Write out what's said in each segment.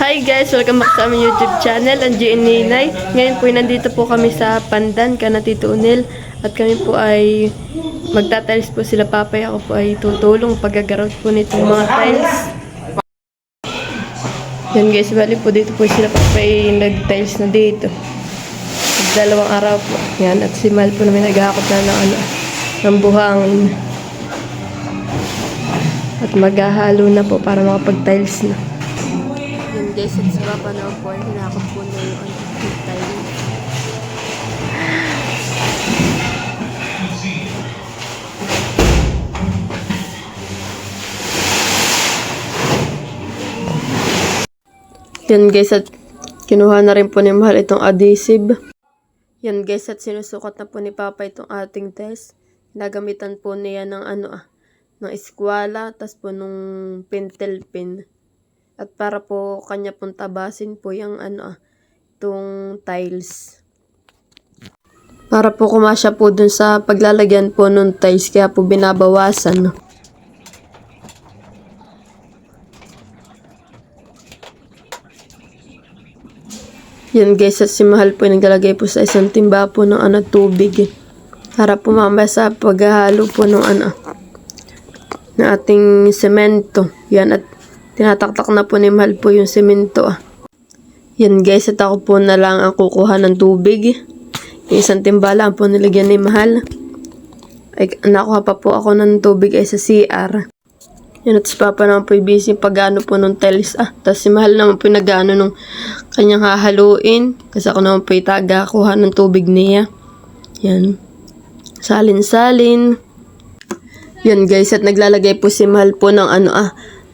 Hi guys! Welcome back sa aming YouTube channel, ang GN Ninay. Ngayon po nandito po kami sa Pandan, kana Tito Unil. At kami po ay magtatiles po sila Papay. Ako po ay tutulong paggagarot po nitong mga tiles. Yan guys, bali po dito po sila Papay nag-tiles na dito. Dalawang araw po. Yan, at si Mal po namin naghahakot na ng buhangin. At maghahalo na po para makapag-tiles na. Yung guys, at si Papa na po ay hinakot po na yung tile. Yan guys, at kinuha na rin po ni Mahal itong adhesive. Yan guys, at sinusukat na po ni Papa itong ating tiles. Nagamitan po niya ng ng eskwala, tas po nung pentel pen. At para po kanya pong tabasin po yung itong tiles. Para po kumasya po dun sa paglalagyan po nung tiles, kaya po binabawasan. Yan guys, at si Mahal po naglalagay po sa isang timba po ng tubig. Para po mamaya sa paghahalo po ng na ating semento. Yan, at tinataktak na po ni Mahal po yung semento. Yan guys, at ako po na lang ang kukuha ng tubig. Yung isang timba lang po nilagyan ni Mahal. Ay, nakuha pa po ako ng tubig ay sa CR. Yan, at si Papa naman po busy pag-ano po ng tiles. Tapos si Mahal naman po nag-ano nung kanyang hahaluin. Kasi ako naman po kuha ng tubig niya. Yan. Salin-salin. Yan guys, at naglalagay po si Mahal po ng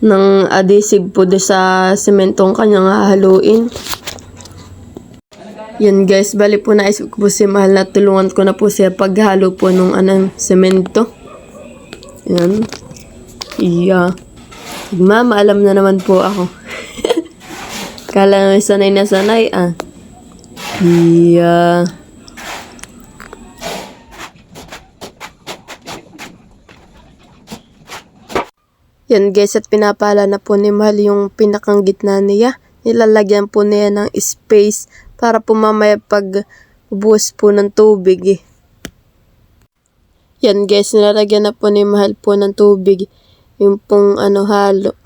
ng adhesive po do sa sementong kanyang hahaluin. Yan guys, bali po naisip ko po si Mahal na tulungan ko na po siya paghalo po nung semento. Yan. Iya. Mama, alam na naman po ako. Kala naman sanay na sanay Iya. Yan guys, at pinapala na po ni Mahal yung pinakang gitna niya. Nilalagyan po niya ng space para po mamaya pag bubuhos po ng tubig. Yan guys, nilalagyan na po ni Mahal po ng tubig. Yung pong halo.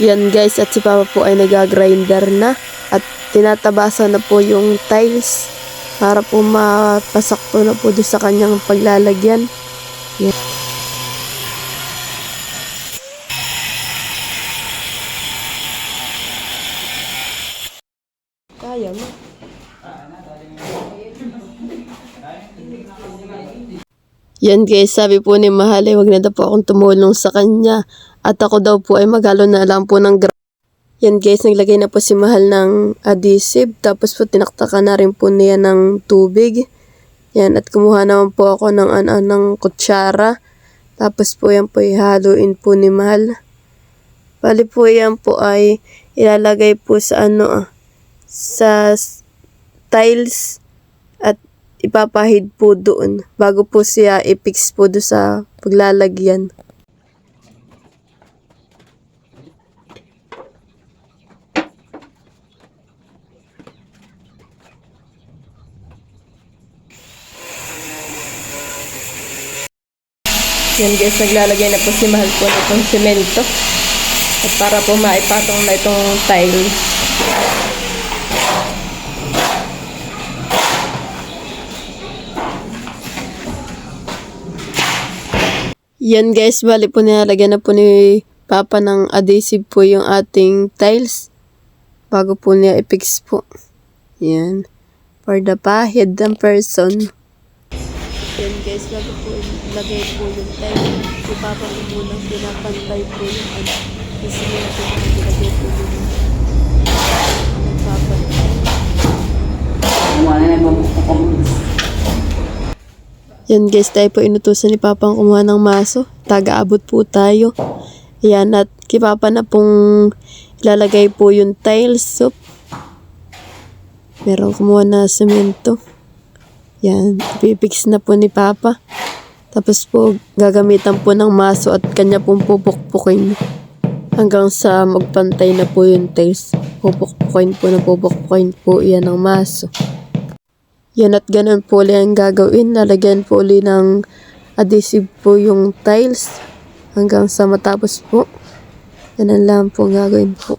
Yan guys, at si Papa po ay nag-grinder na. At tinatabasan na po yung tiles para po mapasakto na po doon sa kanyang paglalagyan. Yan. Kaya mo. Yan guys, sabi po ni Mahal ay wag na daw po akong tumulong sa kanya. At ako daw po ay maghalo na lang po ng Yan guys, naglagay na po si Mahal ng adhesive. Tapos po tinaktakan na rin po niya ng tubig. Yan, at kumuha naman po ako ng kutsara. Tapos po yan po ihaluin po ni Mahal. Bali po yan po ay ilalagay po sa sa tiles. At ipapahid po doon. Bago po siya i-fix po doon sa paglalagyan. Yan guys, naglalagay na po si Mahal po nitong semento. At para po maipatong na itong tiles. Yan guys, bali po nilalagyan na po ni Papa ng adhesive po yung ating tiles. Bago po niya i-fix po. Yan. For the pahid ng person. Yan guys, bago po ilagay po yung tile. Si Papa po munang pinapantay po yung kasi meron po ilagay po yung nagpapantay. Yan guys, tayo po inutusan ni Papa ang kumuha ng maso. Taga-abot po tayo. Yan, at kay Papa na pong ilalagay po yung tiles. So, meron kumuha na semento. Yan, pipix na po ni Papa. Tapos po, gagamitan po ng maso at kanya pong pupukpukin hanggang sa magpantay na po yung tiles. Pupukpukin po yan ng maso. Yan at ganun po ulit ang gagawin. Lalagyan po ulit ng adhesive po yung tiles hanggang sa matapos po. Ganun lang po ang gagawin po.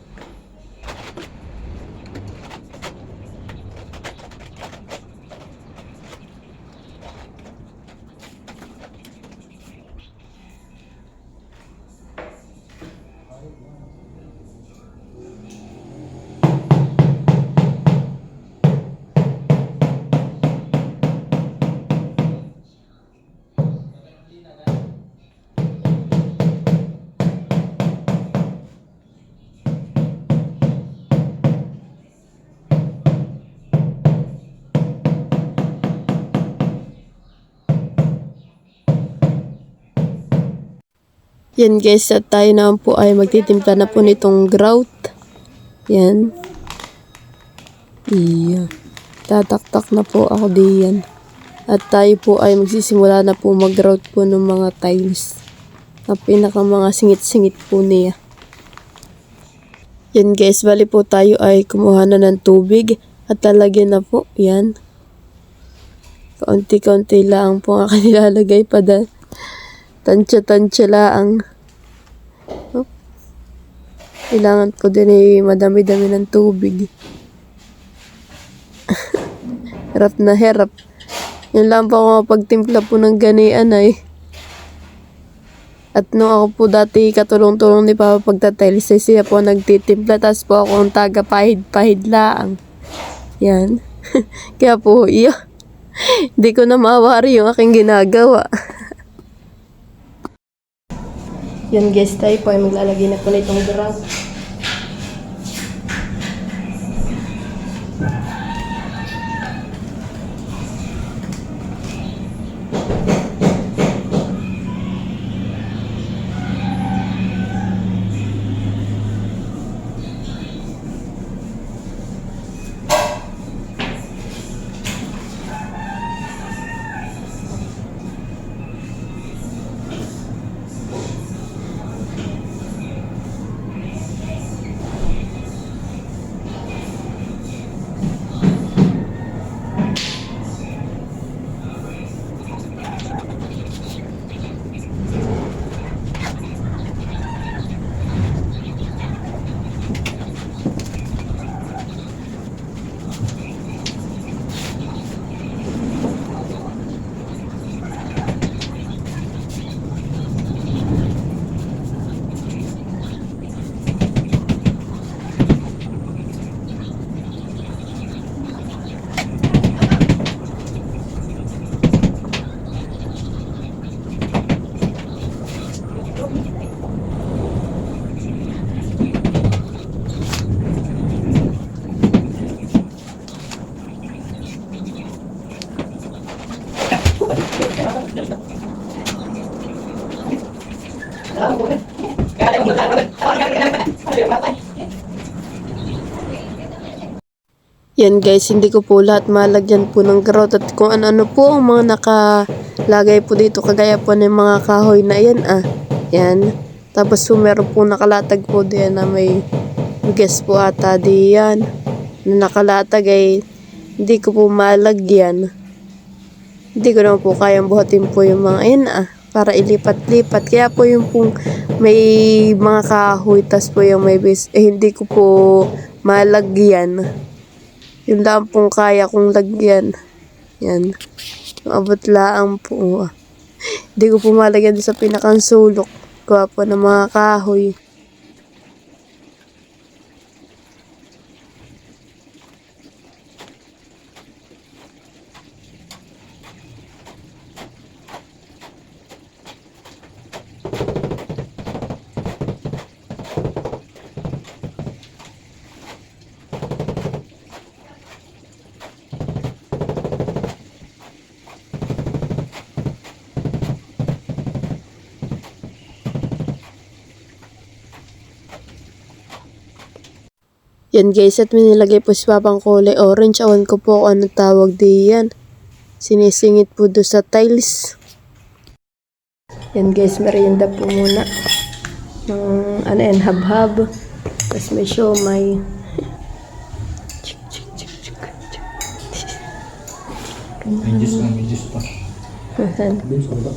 Yan guys, at tayo naman po ay magtitimpla na po nitong grout. Yan. Iya. Tataktak na po ako diyan. At tayo po ay magsisimula na po mag-grout po ng mga tiles. Ang pinaka mga singit-singit po niya. Yan guys, bali po tayo ay kumuha na ng tubig at lalagyan na po. Yan. Kaunti-kaunti lang po ang nilalagay pa dahil tansya-tansya lang. Oh. Kailangan po din ay madami-dami ng tubig. Hirap na hirap. Yan lang po ako mapagtimpla po ng ganian ay. At nung ako po dati katulong-tulong ni Papa pagtatiles, siya po nagtitimpla, tapos po ako ang taga-pahid-pahid lang. Yan. Kaya po, hindi ko na mawari yung aking ginagawa. Yan guys, tayo po ay maglalagay na po na itong grout. Yan guys, hindi ko po lahat malagyan po ng grout at kung ano-ano po ang mga nakalagay po dito, kagaya po ng mga kahoy na yan Yan. Tapos po meron po nakalatag po diyan na may bigas po ata diyan. Na nakalatag ay hindi ko po malagyan. Hindi ko naman po kayang buhatin po yung mga yan para ilipat-lipat. Kaya po yung pong may mga kahoy tas po yung may base, hindi ko po malagyan. Yung lang pong kaya kong lagyan. Yan. Abot laang po. Hindi ko po malagyan sa pinakang sulok. Kuha po ng mga kahoy. Yan guys, at may nilagay po si Papang kulay orange. Awan ko po kung ano tawag diyan. sinisingit po doon sa tiles. Yan guys, merienda po muna. Ng ano yan, habhab. Tapos may siomay. May juice pa. Asan? Dun sa baba.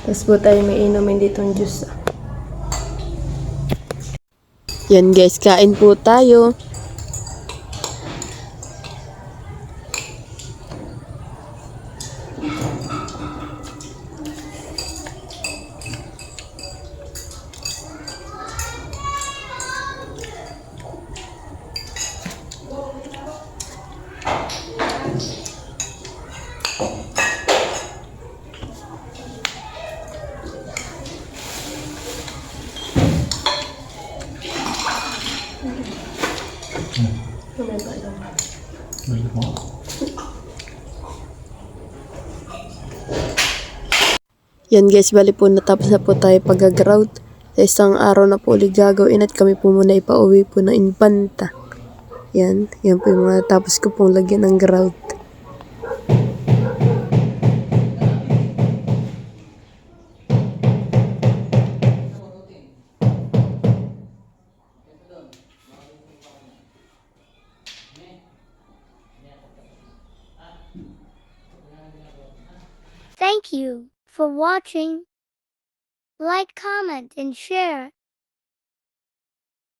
Tapos po tayo may inumin ditong juice. Yan guys, kain po tayo. Balik mo. Yan guys, bali po natapos na po tayo pag-grout. Sa isang araw na po ulit gagawin at kami po muna ipauwi po ng Infanta. Yan po yung mga tapos ko pong lagyan ng grout. Thank you for watching. Like, comment, and share.